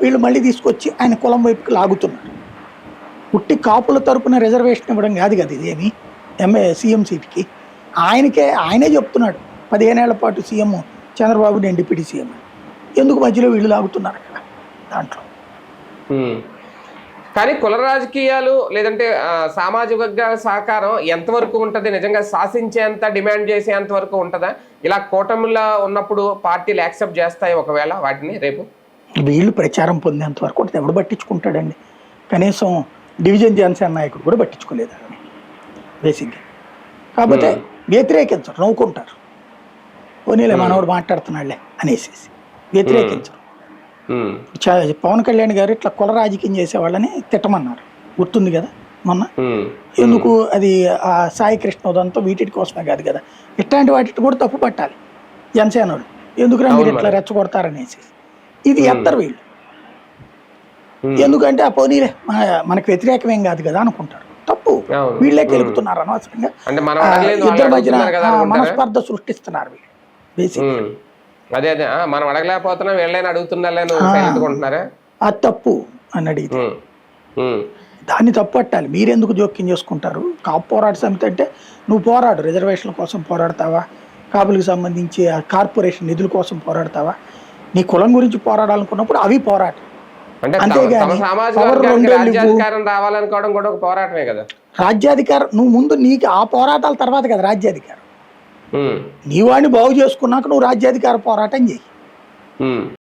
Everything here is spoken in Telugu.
వీళ్ళు మళ్ళీ తీసుకొచ్చి ఆయన కులం వైపుకి లాగుతున్నారు. పుట్టి కాపుల తరపున రిజర్వేషన్ ఇవ్వడం కాదు కదా ఇదేమి సీఎం సీట్కి. ఆయనే చెప్తున్నాడు 15 ఏళ్ల పాటు సీఎం చంద్రబాబు నేను డిప్యూటీ సీఎం అని. ఎందుకు మధ్యలో వీళ్ళు లాగుతున్నారు అక్కడ దాంట్లో. కానీ కుల రాజకీయాలు లేదంటే సామాజిక వర్గాల సహకారం ఎంతవరకు ఉంటుంది? నిజంగా శాసించేంత డిమాండ్ చేసేంత వరకు ఉంటుందా? ఇలా కూటమిలో ఉన్నప్పుడు పార్టీలు యాక్సెప్ట్ చేస్తాయి ఒకవేళ వాటిని రేపు? వీళ్ళు ప్రచారం పొందేంత వరకు ఎవడు పట్టించుకుంటాడండి? కనీసం డివిజన్ జనసేన నాయకుడు కూడా పట్టించుకోలేదు బేసిక్గా. కాకపోతే వ్యతిరేకించరు, నవ్వుకుంటారు. పోనీలే మనవాడు మాట్లాడుతున్నాడులే అనేసి వ్యతిరేకించరు. పవన్ కళ్యాణ్ గారు ఇట్లా కుల రాజకీయం చేసేవాళ్ళని తిట్టమన్నారు, గుర్తుంది కదా మొన్న. ఎందుకు అది ఆ సాయి కృష్ణ ఉదంతో వీటి కోసమే కాదు కదా, ఇట్లాంటి వాటి కూడా తప్పు పట్టాలి జనసేన వాళ్ళు. ఎందుకురా మీరు ఇట్లా రెచ్చగొడతారనేసి ఇది ఎత్తరు వీళ్ళు. ఎందుకంటే ఆ పోనీలే మనకు వ్యతిరేకమేం కాదు కదా అనుకుంటారు. తప్పు, వీళ్ళే గెలుపుతున్నారు అనవసరంగా. ఇద్దరి మధ్యన మనస్పర్ధ సృష్టిస్తున్నారు వీళ్ళు బేసిక్. అదే మనం అడగలేకపోతున్నా వీళ్ళైనా అడుగుతున్నారా, అది తప్పు అని అడిగితే దాన్ని తప్పు పట్టాలి. మీరెందుకు జోక్యం చేసుకుంటారు? కాపు పోరాట సమితి అంటే నువ్వు పోరాడు, రిజర్వేషన్ల కోసం పోరాడతావా, కాపులకు సంబంధించి కార్పొరేషన్ నిధుల కోసం పోరాడతావా, నీ కులం గురించి పోరాడాలనుకున్నప్పుడు అవి పోరాటం. రాజ్యాధికారం నువ్వు ముందు నీకు ఆ పోరాటాల తర్వాత కదా రాజ్యాధికారం. నీ వాడిని బాగు చేసుకున్నాక నువ్వు రాజ్యాధికార పోరాటం చెయ్యి.